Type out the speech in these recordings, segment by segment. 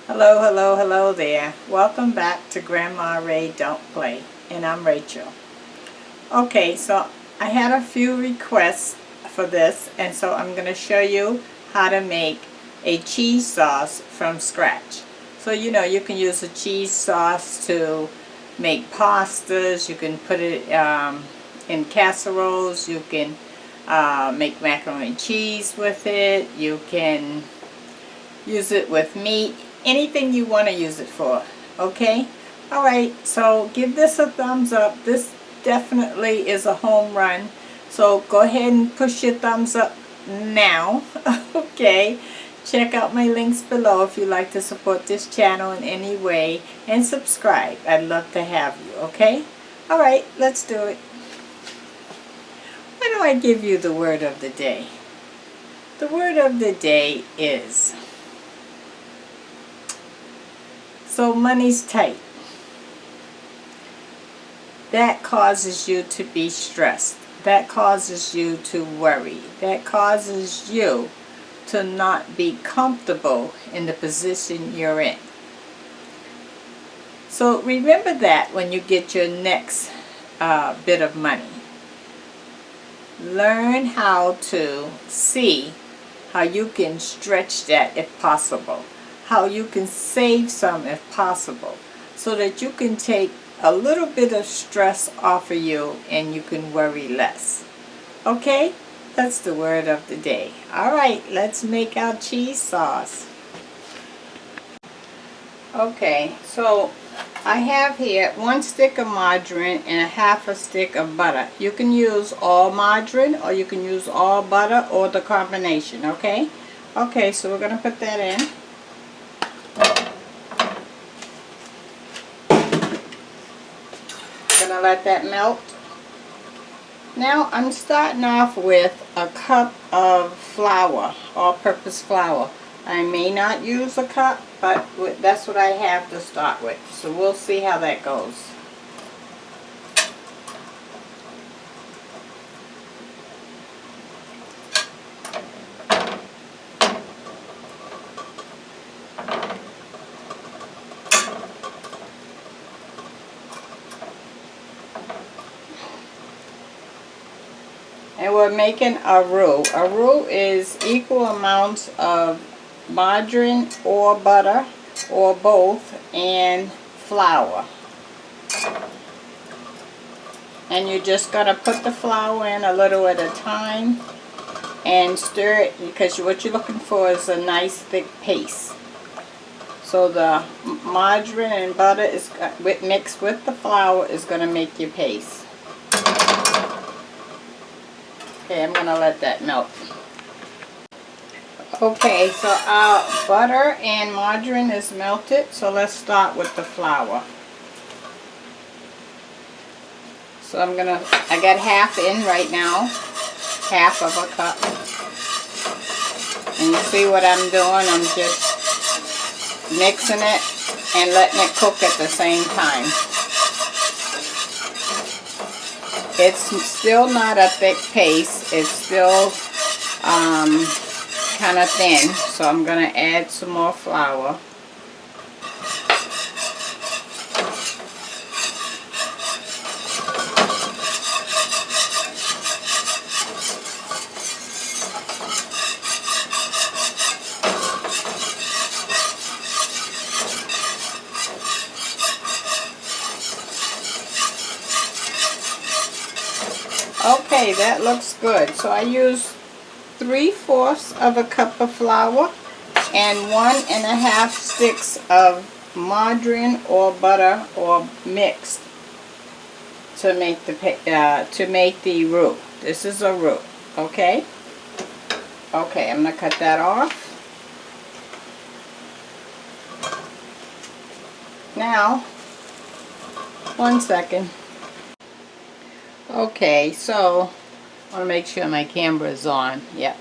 Hello, hello, hello there. Welcome back to Grandma Ray Don't Play, and I'm Rachel. Okay, so I had a few requests for this, and so I'm going to show you how to make a cheese sauce from scratch. So you can use a cheese sauce to make pastas. You can put it in casseroles. You can make macaroni and cheese with it. You can use it with meat, anything you want to use it for. Okay, alright, so give this a thumbs up. This definitely is a home run, so go ahead and push your thumbs up now. Okay, check out my links below if you'd like to support this channel in any way, and subscribe. I'd love to have you. Okay, alright, let's do it. Why do I give you the word of the day? The word of the day is, so money's tight. That causes you to be stressed. That causes you to worry. That causes you to not be comfortable in the position you're in. So remember that when you get your next bit of money. Learn how to see how you can stretch that if possible. How you can save some if possible, so that you can take a little bit of stress off of you and you can worry less. Okay, that's the word of the day. Alright, let's make our cheese sauce. Okay, so I have here 1 stick of margarine and 1/2 stick of butter. You can use all margarine or you can use all butter or the combination. Okay, so we're going to put that in. Gonna let that melt. Now I'm starting off with a cup of flour, all-purpose flour. I may not use a cup, but that's what I have to start with. So we'll see how that goes. And we're making a roux. A roux is equal amounts of margarine or butter or both and flour. And you're just going to put the flour in a little at a time and stir it, because what you're looking for is a nice thick paste. So the margarine and butter is mixed with the flour is going to make your paste. Okay, I'm going to let that melt. Okay, so our butter and margarine is melted, so let's start with the flour. So I got half in right now, 1/2 of a cup. And you see what I'm doing? I'm just mixing it and letting it cook at the same time. It's still not a thick paste. It's still kind of thin. So I'm going to add some more flour. Okay, that looks good. So I use 3/4 of a cup of flour and 1.5 sticks of margarine or butter or mixed to make the roux. This is a roux. Okay. Okay, I'm gonna cut that off. Now, 1 second. Okay, so I want to make sure my camera is on. Yep.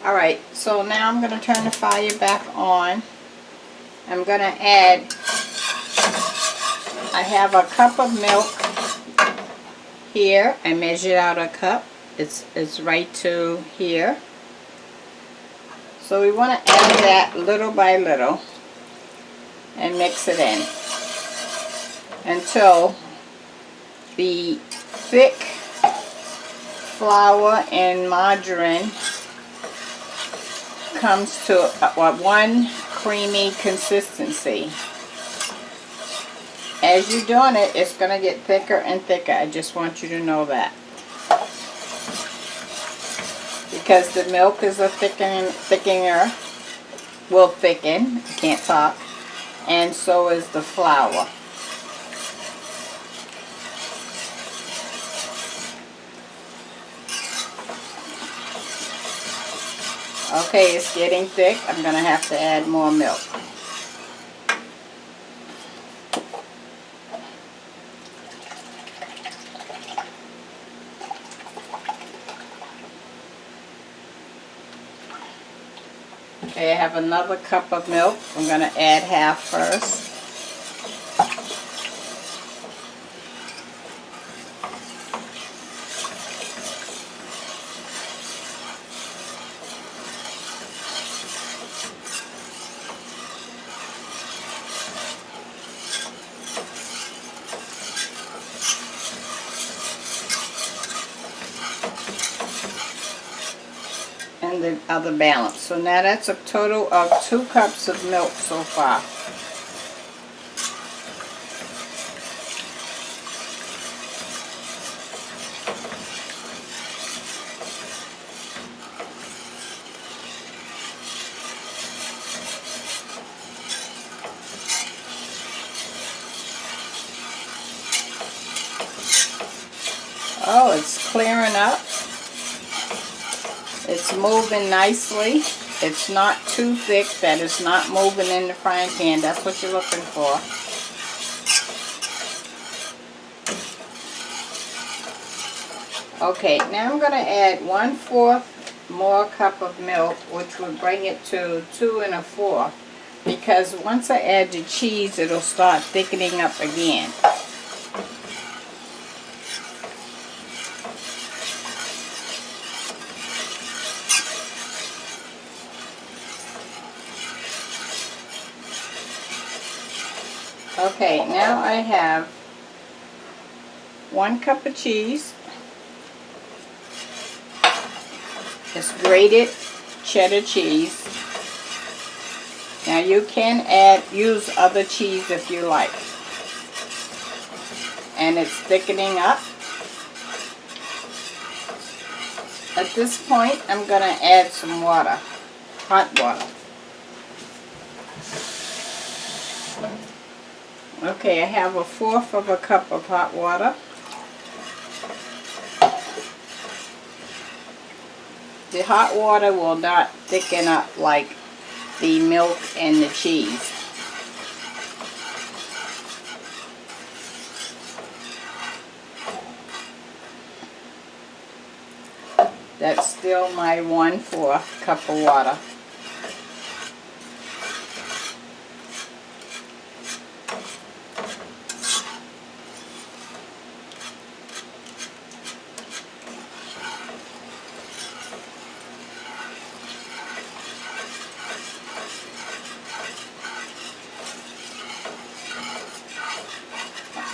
Alright, so now I'm going to turn the fire back on. I'm going to add, I have a cup of milk here. I measured out a cup. It's right to here. So we want to add that little by little. and mix it in until the thick flour and margarine comes to one creamy consistency. As you're doing it, it's going to get thicker and thicker. I just want you to know that. Because the milk is a thickener, will thicken, I can't talk, and so is the flour. Okay, it's getting thick. I'm going to have to add more milk. Okay, I have another cup of milk. I'm going to add half first. And the other balance. So now that's a total of 2 cups of milk so far. Oh, it's clearing up. It's moving nicely. It's not too thick that it's not moving in the frying pan. That's what you're looking for. Okay, now I'm going to add 1/4 more cup of milk, which will bring it to 2 1/4. Because once I add the cheese, it'll start thickening up again. Okay, now I have 1 cup of cheese. It's grated cheddar cheese. Now you can use other cheese if you like. And it's thickening up. At this point, I'm going to add some water, hot water. Okay, I have 1/4 of a cup of hot water. The hot water will not thicken up like the milk and the cheese. That's still my 1/4 cup of water.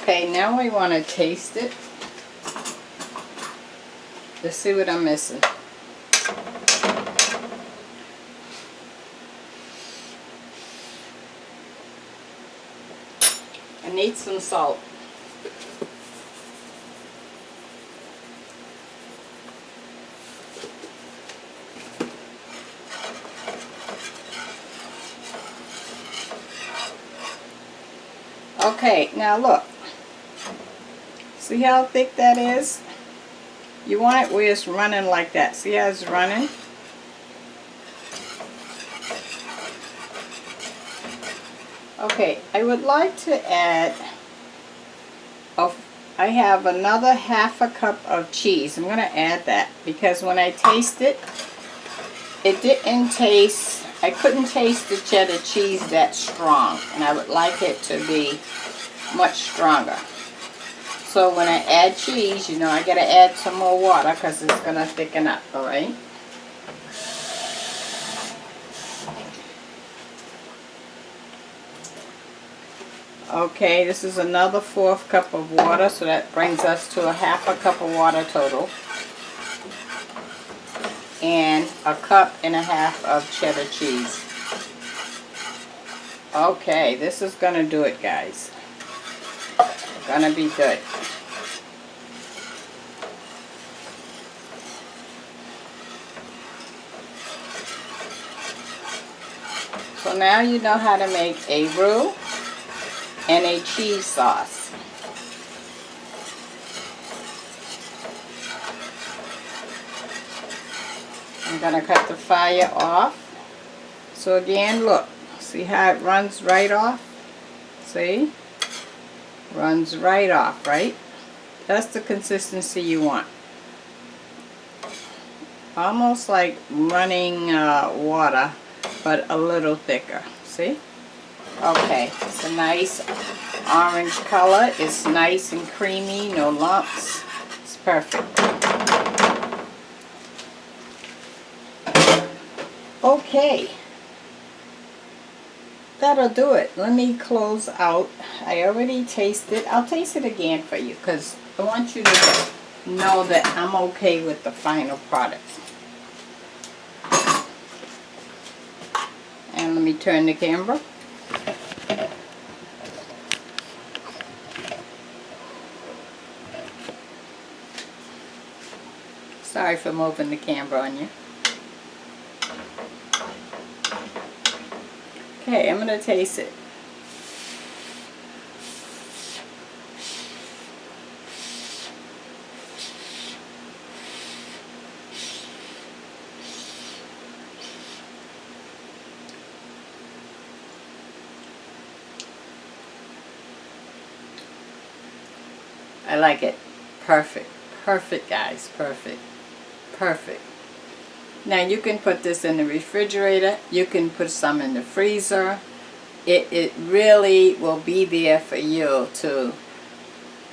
Okay, now we want to taste it. Let's see what I'm missing. I need some salt. Okay, now look. See how thick that is? You want it where it's running like that. See how it's running? Okay, I would like to add, I have another 1/2 cup of cheese. I'm going to add that because when I taste it, it didn't taste, I couldn't taste the cheddar cheese that strong. And I would like it to be much stronger. So when I add cheese, you know, I got to add some more water because it's going to thicken up, alright? Okay, this is another 1/4 cup of water, so that brings us to a 1/2 cup of water total. And a 1.5 cups of cheddar cheese. Okay, this is gonna do it, guys. Gonna be good. So now you know how to make a roux and a cheese sauce. I'm going to cut the fire off. So again, look, see how it runs right off? See? Runs right off, right? That's the consistency you want. Almost like running water, but a little thicker. See? Okay, it's a nice orange color. It's nice and creamy, no lumps. It's perfect. Okay, that'll do it. Let me close out. I already tasted. I'll taste it again for you because I want you to know that I'm okay with the final product. And let me turn the camera. Sorry for moving the camera on you. Okay, I'm going to taste it. I like it. Perfect. Perfect, guys. Perfect. Perfect. Now you can put this in the refrigerator. You can put some in the freezer. It really will be there for you to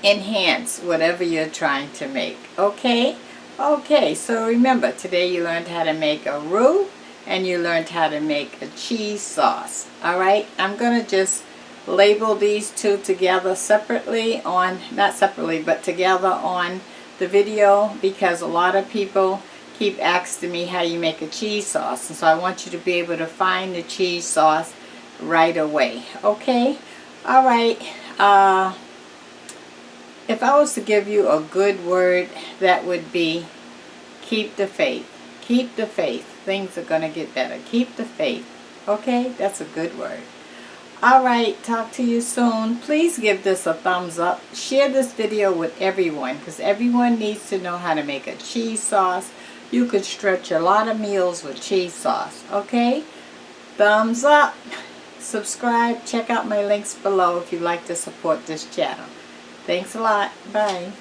enhance whatever you're trying to make. Okay? Okay, so remember, today you learned how to make a roux and you learned how to make a cheese sauce. Alright? I'm going to just label these two together separately on, not separately, but together on the video because a lot of people keep asking me how you make a cheese sauce, and so I want you to be able to find the cheese sauce right away. Okay? Alright, if I was to give you a good word, that would be keep the faith. Keep the faith. Things are going to get better. Keep the faith. Okay? That's a good word. Alright, talk to you soon. Please give this a thumbs up. Share this video with everyone because everyone needs to know how to make a cheese sauce. You could stretch a lot of meals with cheese sauce. Okay? Thumbs up. Subscribe. Check out my links below if you'd like to support this channel. Thanks a lot. Bye.